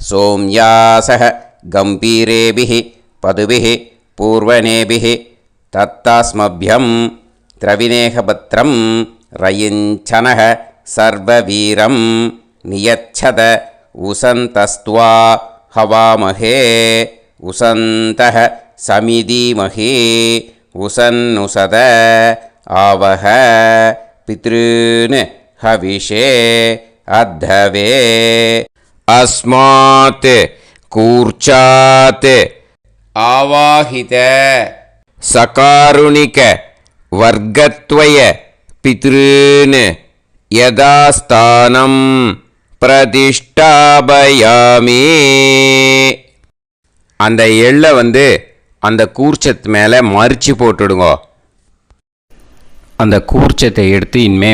சோம்யாசஹ கம்பீரேபிஹி பதுபிஹி பூர்வனேபிஹி தத்தாஸ்மப்யம் திரவிநேகபத்ரம் ரயிஞ்சனஹ சர்வவீரம் நியச்சத உசந்தஸ்த்வா ஹவாமஹே உசந்தஹ சமிதீமஹி உசன்னுசத ஆவஹ பித்ருன் ஹவிஷே அத்தவே. அஸ்மாத் கூர்ச்சாத் ஆவாஹித சகாருணிக வர்க்கத்வய பித்ருன் யதாஸ்தானம் பிரதிஷ்டாபயாமி. அந்த எள்ளை அந்த கூர்ச்சத்து மேலே மறித்து போட்டுடுங்க. அந்த கூர்ச்சத்தை எடுத்து இனிமே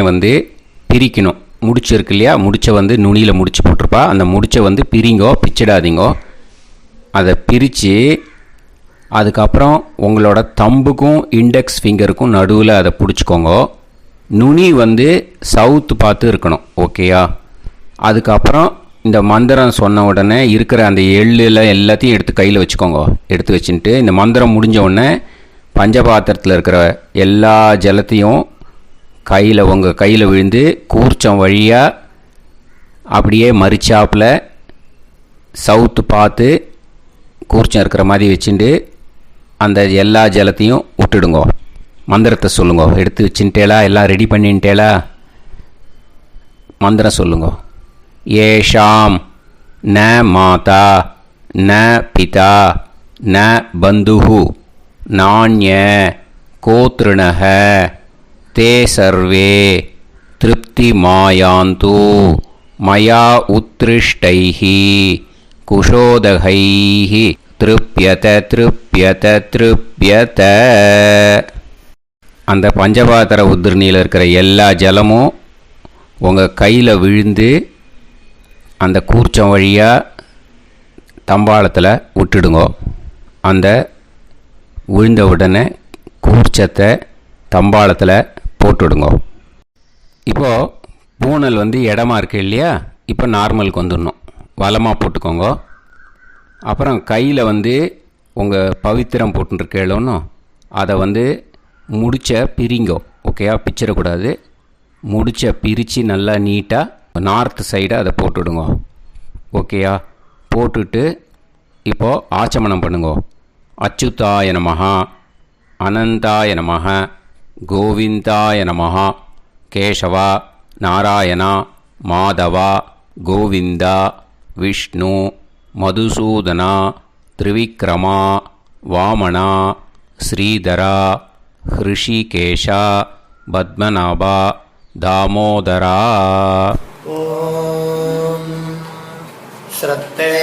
பிரிக்கணும். முடிச்சு இருக்கு இல்லையா, முடிச்சை நுனியில் முடிச்சு போட்டிருப்பா. அந்த முடிச்சை பிரிங்கோ, பிச்சிடாதீங்கோ. அதை பிரித்து அதுக்கப்புறம் உங்களோட தம்புக்கும் இண்டெக்ஸ் ஃபிங்கருக்கும் நடுவில் அதை பிடிச்சிக்கோங்க. நுனி சவுத்து பார்த்து இருக்கணும். ஓகேயா? அதுக்கப்புறம் இந்த மந்திரம் சொன்ன உடனே இருக்கிற அந்த எள்ளில் எல்லாத்தையும் எடுத்து கையில் வச்சுக்கோங்க. எடுத்து வச்சுட்டு இந்த மந்திரம் முடிஞ்ச உடனே பஞ்சபாத்திரத்தில் இருக்கிற எல்லா ஜலத்தையும் உங்கள் கையில் விழுந்து கூர்ச்சம் வழியாக அப்படியே மறிச்சாப்பில் சவுத்து பார்த்து கூர்ச்சம் இருக்கிற மாதிரி வச்சுட்டு அந்த எல்லா ஜலத்தையும் விட்டுடுங்க. மந்திரத்தை சொல்லுங்க. எடுத்து வச்சுட்டேலா? எல்லாம் ரெடி பண்ணிட்டேலா? மந்திரம் சொல்லுங்க. ஏஷாம் ந மாதா ந பிதா ந பந்துஹு நாண்ய கோத்ருணஹ தே சர்வே திருப்தி மாயாந்து மயா உத்ருஷ்டைஹி குஷோதகைஹி திருப்யத திருப்யத திருப்யத. அந்த பஞ்சபாத்திர உதிரணியில் இருக்கிற எல்லா ஜலமும் உங்கள் கையில் விழுந்து அந்த கூர்ச்சம் வழியாக தம்பாளத்தில் விட்டுடுங்க. அந்த விழுந்த உடனே கூர்ச்சத்தை தம்பாளத்தில் போட்டுடுங்க. இப்போது பூனல் இடமா இருக்கு இல்லையா, இப்போ நார்மலுக்கு வந்துடணும். வலமாக போட்டுக்கோங்க. அப்புறம் கையில் உங்கள் பவித்திரம் போட்டுருக்கேளோன்னு அதை முடிச்ச பிரிங்கோ. ஓகேயா? பிச்சிடக்கூடாது. முடிச்ச பிரித்து நல்லா நீட்டாக நார்த் சைடை அதை போட்டுடுங்க. ஓகேயா? போட்டுட்டு இப்போது ஆச்சமனம் பண்ணுங்க. அச்சுதாய நமஹ அனந்தாய நமஹ கோவிந்தாய நமஹ கேசவா நாராயணா மாதவா கோவிந்தா விஷ்ணு மதுசூதனா திரிவிக்ரமா வாமனா ஸ்ரீதரா ஹிருஷிகேஷா பத்மநாபா தாமோதரா. ஓம் ஸ்ரத்தே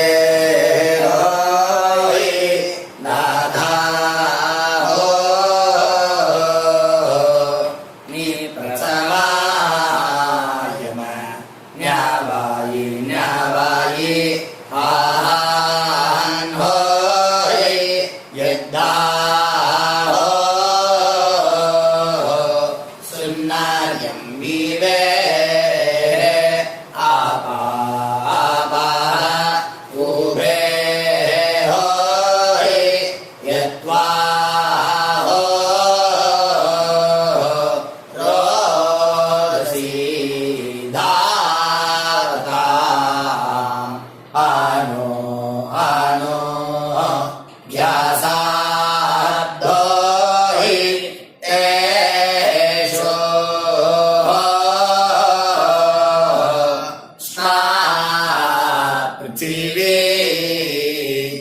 जीवे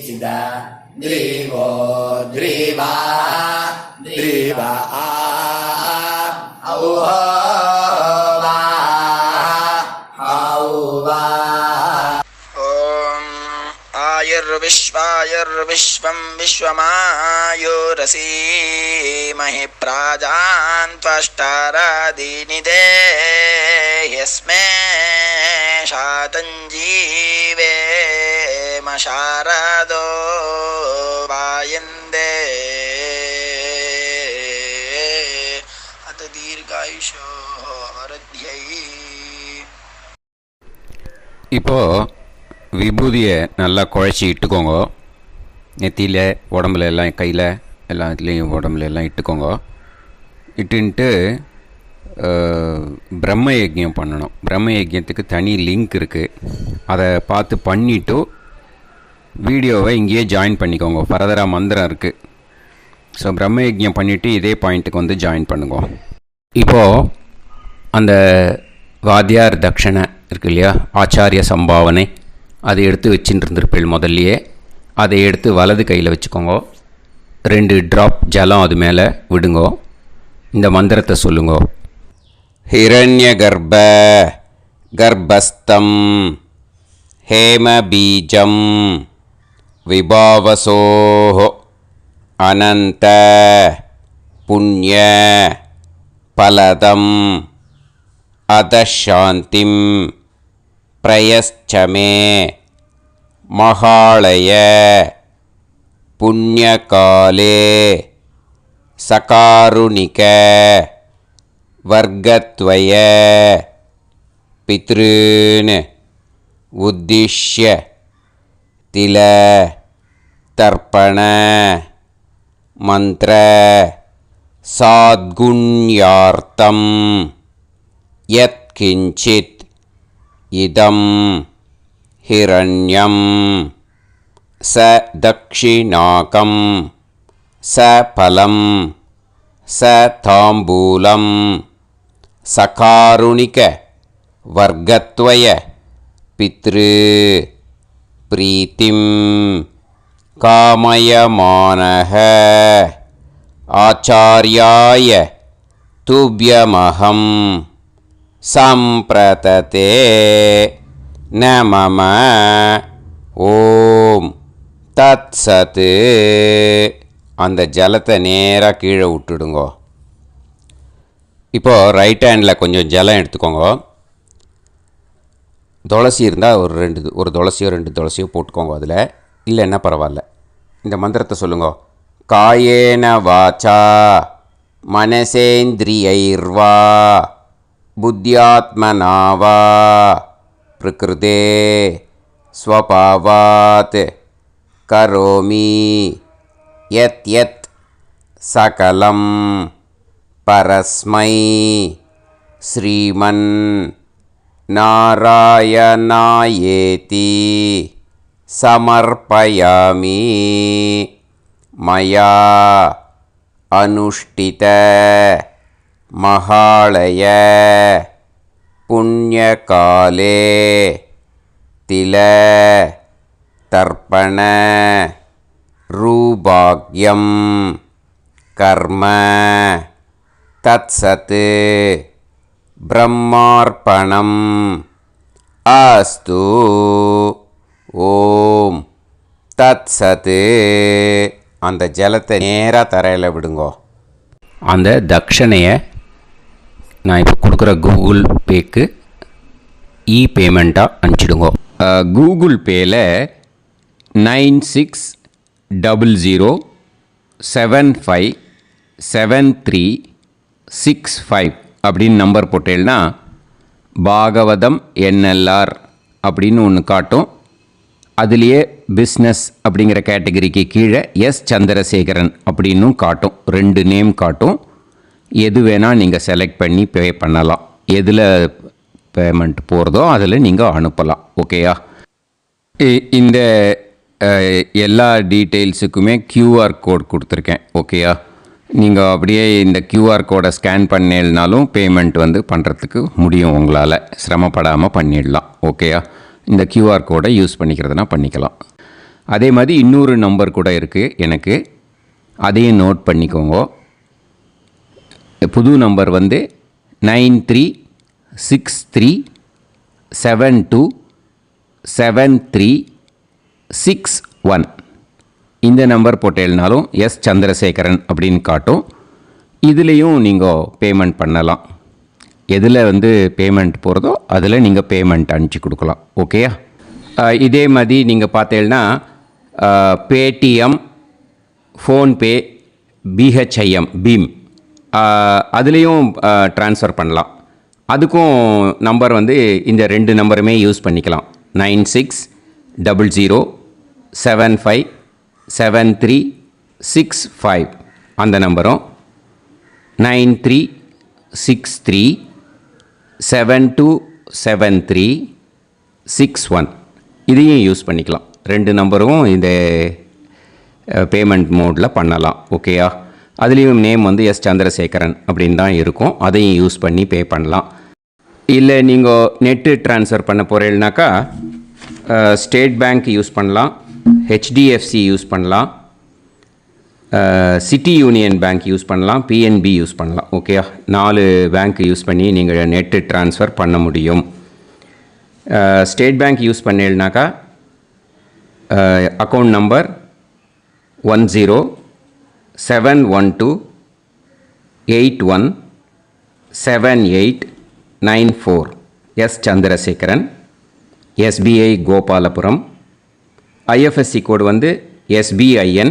चिदा द्रिवो द्रिवा द्रिवा औहा आयुर्विश्वं विश्वमायुरसी महि प्राजान् त्वष्टारादीनिदे यस्मे शातञ्जीवे मशारदो वायन्दे अत दीर्घायुषो वरद्यै இப்போ விபூதியை நல்லா குழச்சி இட்டுக்கோங்க. நெத்தியில் உடம்புல எல்லாம் கையில் எல்லாத்துலேயும் உடம்புல எல்லாம் இட்டுக்கோங்க. இட்டுன்ட்டு பிரம்ம யஜ்யம் பண்ணணும். பிரம்ம யஜ்யத்துக்கு தனி லிங்க் இருக்குது. அதை பார்த்து பண்ணிவிட்டு வீடியோவை இங்கேயே ஜாயின் பண்ணிக்கோங்க. ஃபர்தராக மந்திரம் இருக்குது. ஸோ பிரம்ம யஜ்யம் பண்ணிவிட்டு இதே பாயிண்ட்டுக்கு வந்து ஜாயின் பண்ணுங்க. இப்போது அந்த வாத்தியார் தட்சணை இருக்கு இல்லையா, ஆச்சாரிய சம்பாவனை, அதை எடுத்து வச்சுட்டு இருந்திருப்பேள் முதல்லையே. அதை எடுத்து வலது கையில் வச்சுக்கோங்க. 2 ட்ராப் ஜலம் அது மேலே விடுங்கோ. இந்த மந்திரத்தை சொல்லுங்கோ. ஹிரண்ய கர்ப்ப கர்ப்பஸ்தம் ஹேம பீஜம் விபாவசோஹோ அனந்த புண்ணிய பலதம் அதசாந்திம் பிரயச்சமே மகாளய புண்ணியகாலே சகாருணிக வர்க்கத்வய பித்ருன் உத்திஷ்ய தில தர்ப்பண மந்திர சாத்குண்யார்த்தம் யத்கிஞ்சித் இதம் ஹிரண்யம் ச தக்ஷிணாகம் ச பலம் ச தாம்பூலம் சகாருணிக வர்க்கத்வய பித்ரு பிரீத்திம் காமயமானஹ ஆச்சார்யாய துப்யமஹம் சம்பிரததே நமம ஓம் தத் சத்து. அந்த ஜலத்தை நேராக கீழே விட்டுடுங்கோ. இப்போது ரைட் ஹேண்டில் கொஞ்சம் ஜலம் எடுத்துக்கோங்க. துளசி இருந்தால் ஒரு துளசியோ 2 துளசியோ போட்டுக்கோங்க. அதில் இல்லைன்னா பரவாயில்ல. இந்த மந்திரத்தை சொல்லுங்க. காயேன வாச்சா மனசேந்திரியைர்வா புத்தியாத்மனாவா பிரகிருதே ஸ்வபாவாத் கரோமி யத் யத் சகலம் பரஸ்மை ஸ்ரீமன் நாராயணாயேதி சமர்ப்பயாமி மயா அனுஷ்டித மகாளய புண்ணியகாலே தில தர்ப்பண ரூபாக்யம் கர்ம தத்சத் பிரம்மார்ப்பணம் அஸ்து. ஓம் தத்சத். அந்த ஜலத்தை நேராக தரையில் விடுங்கோ. அந்த தட்சணையை நான் இப்போ கொடுக்குற கூகுள் பேக்கு பேமெண்ட்டாக அனுப்பிச்சிடுங்கோ. கூகுள் பேயில் 9600757365 அப்படின்னு நம்பர் போட்டேன்னா பாகவதம் NLR அப்படின்னு ஒன்று காட்டும். அதுலேயே பிஸ்னஸ் அப்படிங்கிற கேட்டகரிக்கு கீழே எஸ் சந்திரசேகரன் அப்படின்னும் காட்டும். 2 நேம் காட்டும். எது வேணால் நீங்கள் செலக்ட் பண்ணி பே பண்ணலாம். எதில் பேமெண்ட் போகிறதோ அதில் நீங்கள் அனுப்பலாம். ஓகேயா? இந்த எல்லா டீட்டெயில்ஸுக்குமே QR கோட் கொடுத்துருக்கேன். ஓகேயா? நீங்கள் அப்படியே இந்த QR கோடை ஸ்கேன் பண்ணேன்னாலும் பேமெண்ட் வந்து பண்ணுறதுக்கு முடியும். உங்களால் சிரமப்படாமல் பண்ணிடலாம். ஓகேயா? இந்த QR கோடை யூஸ் பண்ணிக்கிறதுனா பண்ணிக்கலாம். அதே மாதிரி இன்னொரு நம்பர் கூட இருக்குது எனக்கு, அதையும் நோட் பண்ணிக்கோங்க. புது நம்பர் வந்து 9363727361. இந்த நம்பர் போட்டேல்னாலும் எஸ் சந்திரசேகரன் அப்படின்னு காட்டும். இதுலேயும் நீங்கள் பேமெண்ட் பண்ணலாம். எதில் வந்து பேமெண்ட் போகிறதோ அதில் நீங்கள் பேமெண்ட் அனுப்பிச்சி கொடுக்கலாம். ஓகேயா? இதே மாதிரி நீங்கள் பார்த்தேன்னா பேடிஎம், ஃபோன்பே, பிஹெச்ஐஎம், பீம் அதுலேயும் ட்ரான்ஸ்ஃபர் பண்ணலாம். அதுக்கும் நம்பர் வந்து இந்த 2 நம்பருமே யூஸ் பண்ணிக்கலாம். 9600757365 அந்த நம்பரும் 9363727361 இதையும் யூஸ் பண்ணிக்கலாம். 2 நம்பரும் இந்த பேமெண்ட் மோடில் பண்ணலாம். ஓகேயா? அதுலேயும் நேம் வந்து எஸ் சந்திரசேகரன் அப்படின்னு தான் இருக்கும். அதையும் யூஸ் பண்ணி பே பண்ணலாம். இல்லை நீங்கள் நெட்டு ட்ரான்ஸ்ஃபர் பண்ண போகிறீங்கனாக்கா ஸ்டேட் பேங்க் யூஸ் பண்ணலாம், ஹெச்டிஎஃப்சி யூஸ் பண்ணலாம், சிட்டி யூனியன் பேங்க் யூஸ் பண்ணலாம், பிஎன்பி யூஸ் பண்ணலாம். ஓகேயா? 4 பேங்க் யூஸ் பண்ணி நீங்கள் நெட்டு ட்ரான்ஸ்ஃபர் பண்ண முடியும். ஸ்டேட் பேங்க் யூஸ் பண்ணீங்கனாக்கா account number 1071281789 S Chandrasekaran, SBI Gopalapuram. IFSC code வந்து SBIN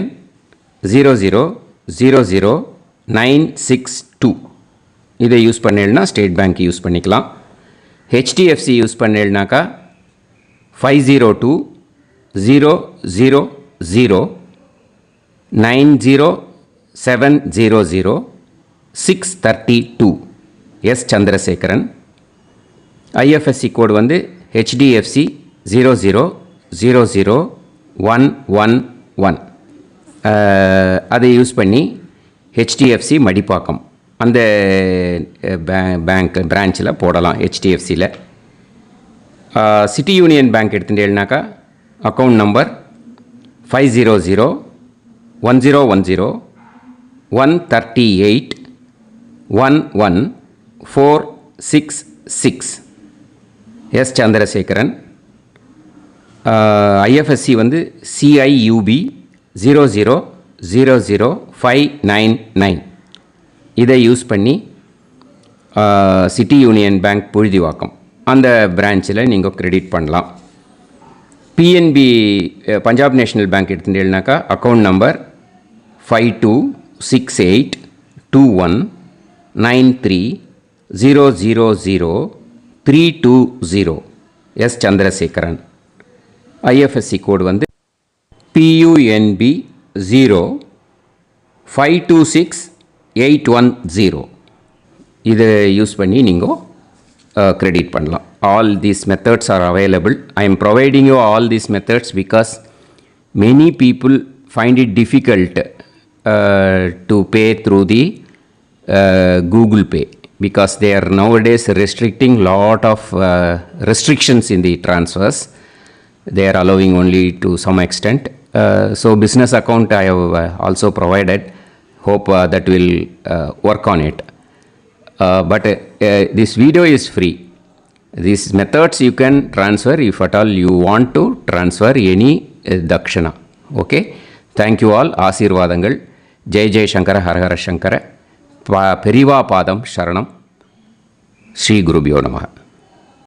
0000962. இதை யூஸ் பண்ணேன்னா ஸ்டேட் பேங்க் யூஸ் பண்ணிக்கலாம். ஹெச்டிஎஃப்சி யூஸ் பண்ணேன்னாக்கா 5020009007000632 எஸ் சந்திரசேகரன். ஐஎஃப்எஸ்சி கோடு வந்து HDFC 0000111. அதை யூஸ் பண்ணி HDFC மடிப்பாக்கம் அந்த பேங்க் பிரான்ச்சில் போடலாம். HDFCயில் சிட்டி யூனியன் பேங்க் எடுத்துட்டேன்னாக்கா account number 500101381146 S Chandrasekaran. IFSC வந்து CIUB 0000599. இதை யூஸ் பண்ணி சிட்டி யூனியன் பேங்க் புழுதிவாக்கம் அந்த பிரான்ச்சில் நீங்கள் கிரெடிட் பண்ணலாம். PNB பஞ்சாப் நேஷ்னல் பேங்க் எடுத்துட்டேன்னாக்கா account number 52682193000320 S Chandrasekaran. IFSC code வந்து PUNB 0526810. இதை யூஸ் பண்ணி நீங்கள் கிரெடிட் பண்ணலாம். All these methods are available. I am providing you all these methods because many people find it difficult to pay through the Google Pay because they are nowadays restricting lot of restrictions in the transfers. They are allowing only to some extent. So business account I have also provided. Hope that will work on it. But this video is free. These methods you can transfer if at all you want to transfer any dakshana. Okay? Thank you all. ஆசீர்வாதங்கள். ஜெய் ஜெய் சங்கர ஹர ஹர சங்கர. பெரிவா பாதம் சரணம். ஸ்ரீ குருபியோ நமஹ.